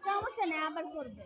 সমস্যা নেই, আবার করবে।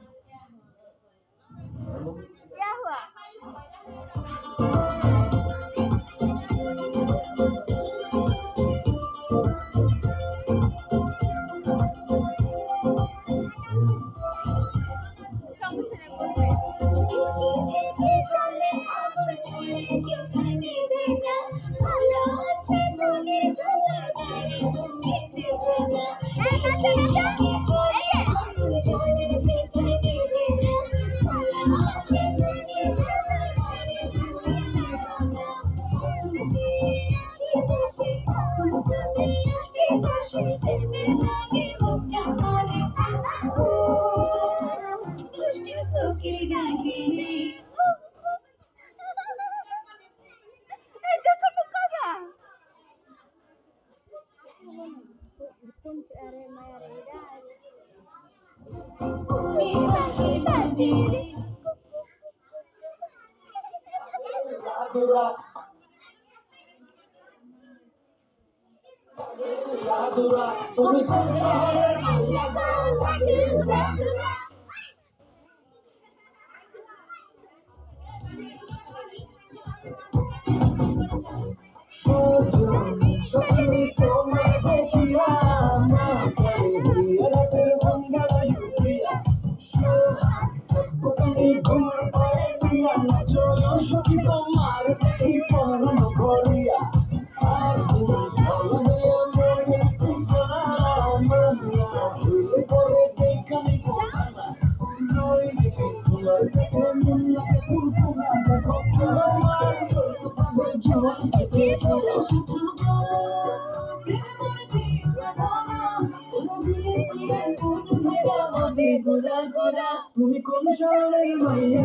তুমি কোন শহরের মাইয়া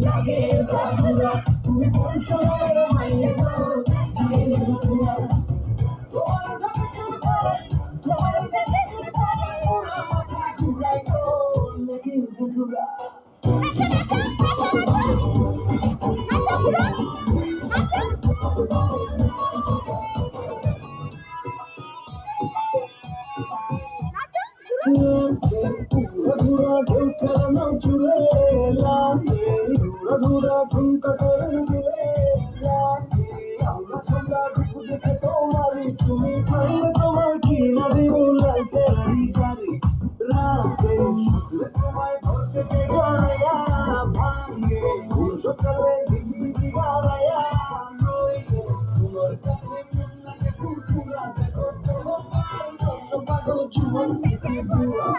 লাগে বাবুরা, তুমি কোন শহরের মাইয়া লাগে বাবুরা, তোমার সাথে তোমার সাথে পুরা মাথা ঘুরাই তো লাগে বুঝুরা। তুমি চাইলে তোমার কি না দিব লাইতে গাড়ি রাতে তোমায় ঘর থেকে গড়াইয়া ভাঙে সকালে দিদি গাড়াইয়া নইলে তোমার কাছে মন লাগে কুকুরা দেখো তোমার পাগল জীবন থেকে বুড়া।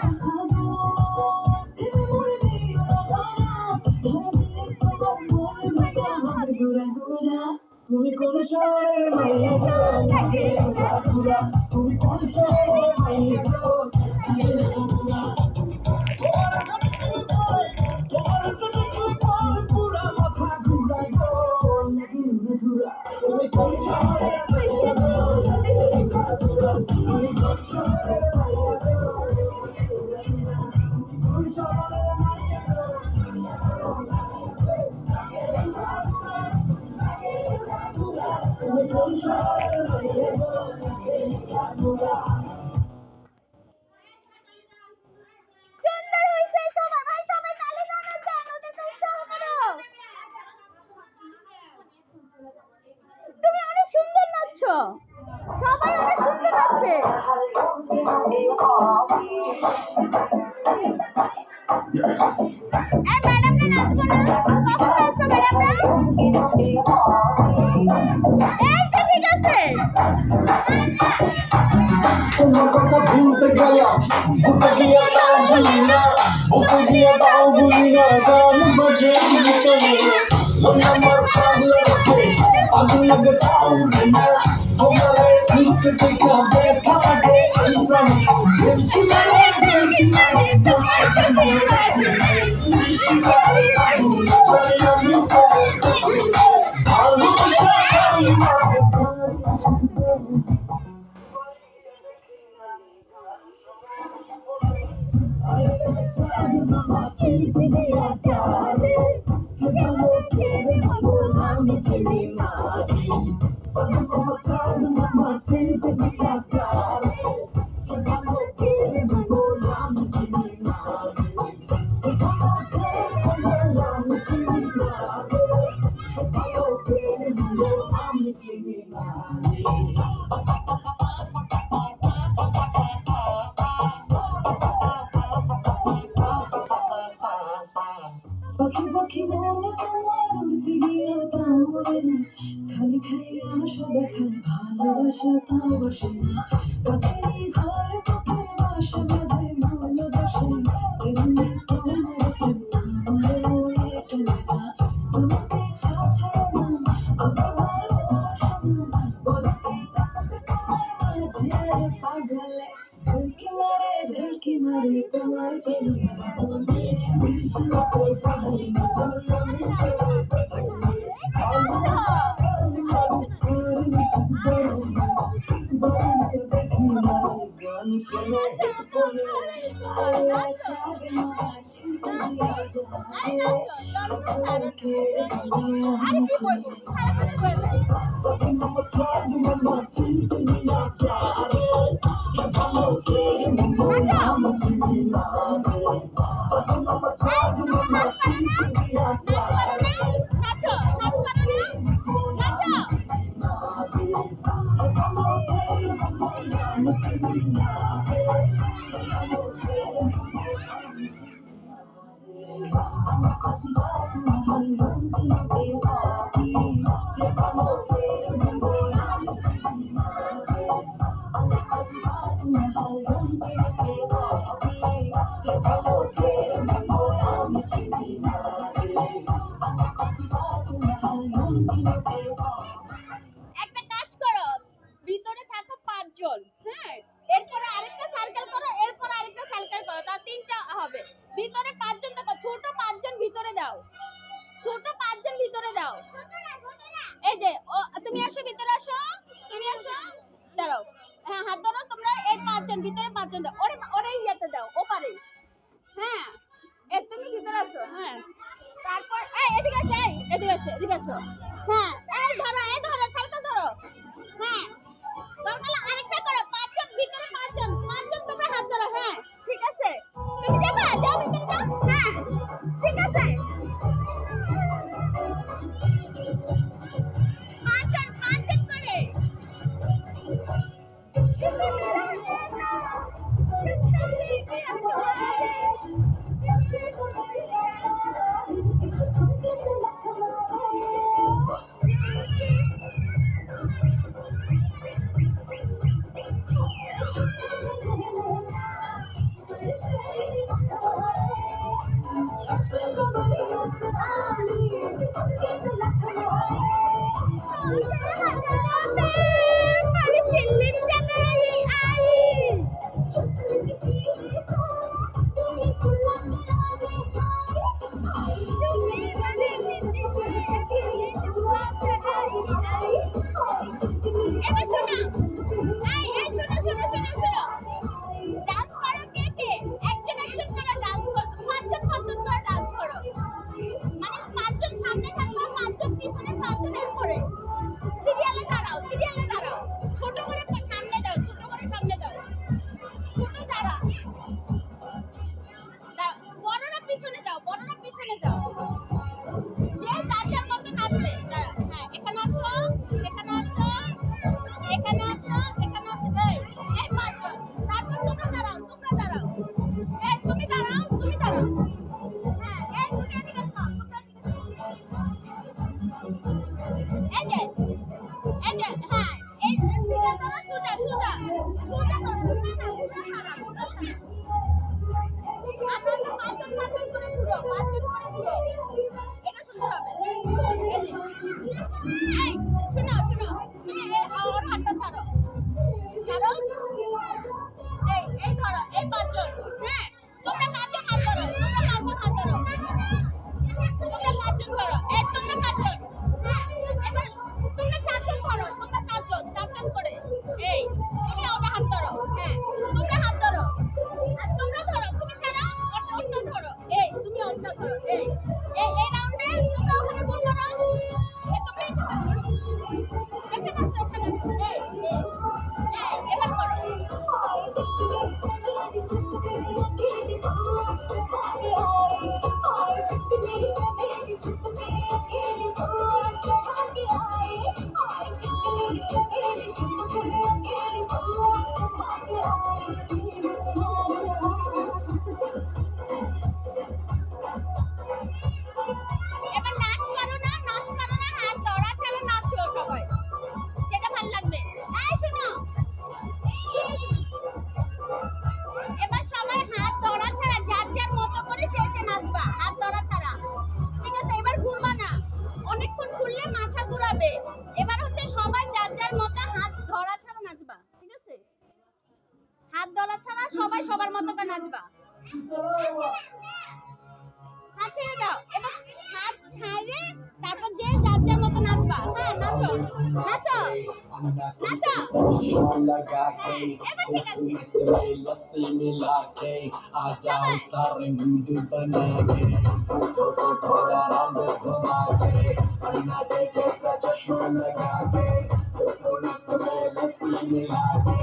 তুমি কোন তুমি কোন শহরের মাইয়া গো লাগে জাদুরা তুমি কোন শহরের মাইয়া গো লাগে জাদুরা তোমার সাথে পুরা মাথা ঘুরায় গো লাগে জাদুরা তুমি কোন শহরের মাইয়া গো লাগে জাদুরা তুমি কোন শহরের মাইয়া গো কোন শহরের মাইয়া গো তুমি কোন শহরের মাইয়া গো লাগে জাদুরা সুন্দর হয়েছে সবাই, ভাই সবাই তালি বাজাচ্ছে, ওদেরকে উৎসাহ করো। তুমি অনেক সুন্দর নাচছো, সবাই অনেক সুন্দর নাচছে। আর ম্যাডামরা নাচবো না? কখন নাচবো ম্যাডামরা? এই তো ঠিক আছে। তোমার কথা ভুলতে গেলাম ভুলতে গিয়ে তাও ভুলি না ভুলতে গিয়ে তাও ভুলি না গান বাজে চলে মন আমার পাগলা রাখে আগুন লাগে তাও উঠে না তোমার ভুলতে দেখা ব্যথা লাগে এই প্রাণে ভুলতে মানে তোমার চোখে নিশি যাবে আমি পাখি পাখি বলে তোমার উড়তে গিয়ে তাওরে না খালি খালি আশা দেখায় ভালোবাসা তাও বসে না কাছেরই ঘর বুকে বাসা বাঁধে ভালোবাসে এমনি তোমার প্রেম আমার মনে টানে না তোমাকে ছাড়া না আমি ভালোবাসা না বলতে থাকবে তোমার মাঝে পাগলে ঢুলকি মারে তোমার প্রেমে মনে একটা কাজ করো, ভিতরে থাকো 5 জন, হ্যাঁ, এরপরে আরেকটা সার্কেল করো, এরপর আরেকটা সার্কেল করো, তা 3টা হবে। ভিতরে 5 জন থাকো, ছোট 5 জন ভিতরে দাও, ছোট 5 জন ভিতরে দাও। এই যে তুমি আসো, ভিতরে আসো, তুমি আসো, দাঁড়াও, হ্যাঁ হাত ধরো তোমরা, এই 5 জন ভিতরে 5 জন দাও, ওরে ওরে ইয়াতে দাও, ওপারে, হ্যাঁ, তুমি ভিতরে আসো, হ্যাঁ, তারপর এদিকে আসো, এদিকে আসো, এদিকে আসো, হ্যাঁ, এই ধরো সার্কেল ধরো, হ্যাঁ, তাহলে আরেকটা করো, 5 জন ভিতরে 5 জন তোমরা হাত ধরো, হ্যাঁ, ঠিক আছে, তুমি যাবা, যাও ভিতরে যাও, হ্যাঁ, ঠিক আছে, 5 জন করে। এই রাউন্ডে তোমরা ওখানে গোল করো। তোমরা এখানে আসো, এখানে আসো। এবার করো। এবার নাচ পারো না, হাত ধরা ছাড়া নাচো সবাই, সেটা ভালো লাগবে। এই শোনো, এবার সবাই হাত ধরা ছাড়া যার যার মতো করে শেষে নাচবা, হাত ধরা ছাড়া, ঠিক আছে? এবার ঘুরবা না, অনেকক্ষণ ঘুরলে মাথা ঘুরাবে। এবার হচ্ছে সবাই যার যার মতো হাত ধরা ছাড়া নাচবা, ঠিক আছে? হাত ধরা ছাড়া সবাই সবার মতো করে নাচবা। হাত ছেড়ে দাও, এবার হাত ছাড়ে তারপর যে যার যার মতো নাচবা। হ্যাঁ, নাচো নাচো নাচো। लगा के लस्सी मिला के आ जाओ सारे मूड बना के छोटा थोड़ा रंग घुमा के अन्ना के जैसा चश्मा लगा के कोकोनट में लस्सी मिला के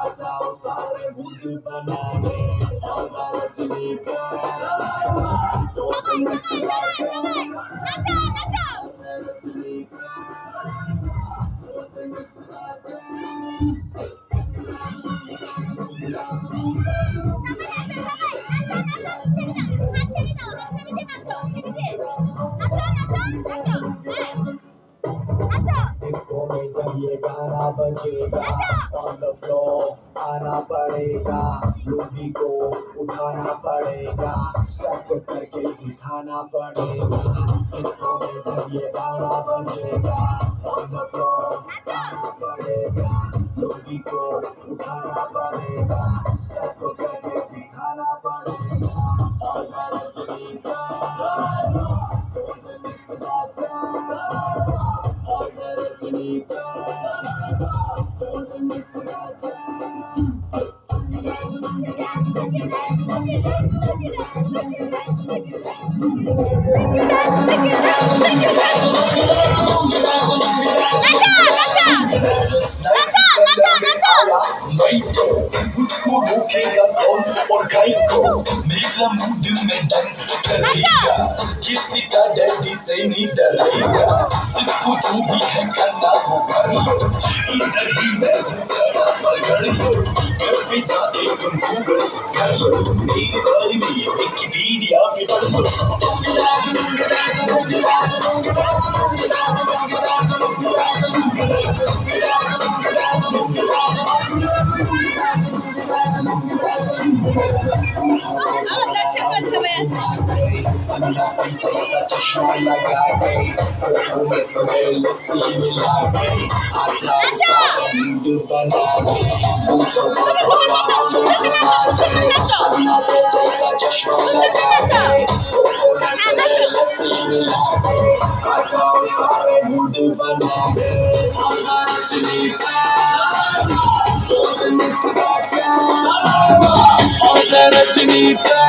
आ जाओ सारे मूड बना के और रजनी का সবাই নাচো নাচো। रजनी का डिस्को में जब ये गाना बजेगा ऑन द फ्लोर आना पड़ेगा लुंगी को उठाना पड़ेगा स्टेप करके दिखाना पड़ेगा डिस्को में जब ये गाना बजेगा ऑन द फ्लोर आना पड़ेगा लुंगी को उठाना पड़ेगा स्टेप करके दिखाना पड़ेगा और रजनी का मुझको रोकेगा कौन और गाय को मेरा मूड में डांस करेगा किसी का डैडी से नहीं डरेगा इसको जो भी है करना वो कर लो इधर ही मैं हूँ खड़ा पकड़ लो घर पे जाके तुम गूगल कर लो मेरी बारी में विकिपीडिया पे पढ़ लो আমার দর্শক বন্ধু আছে। जैसा चश्मा लगा के कोकोनट में लस्सी मिला के आ जाओ मूड बना के अन्ना के जैसा चश्मा लगा के कोकोनट में लस्सी मिला के आ जाओ सारे मूड बना के रजनी का रजनी का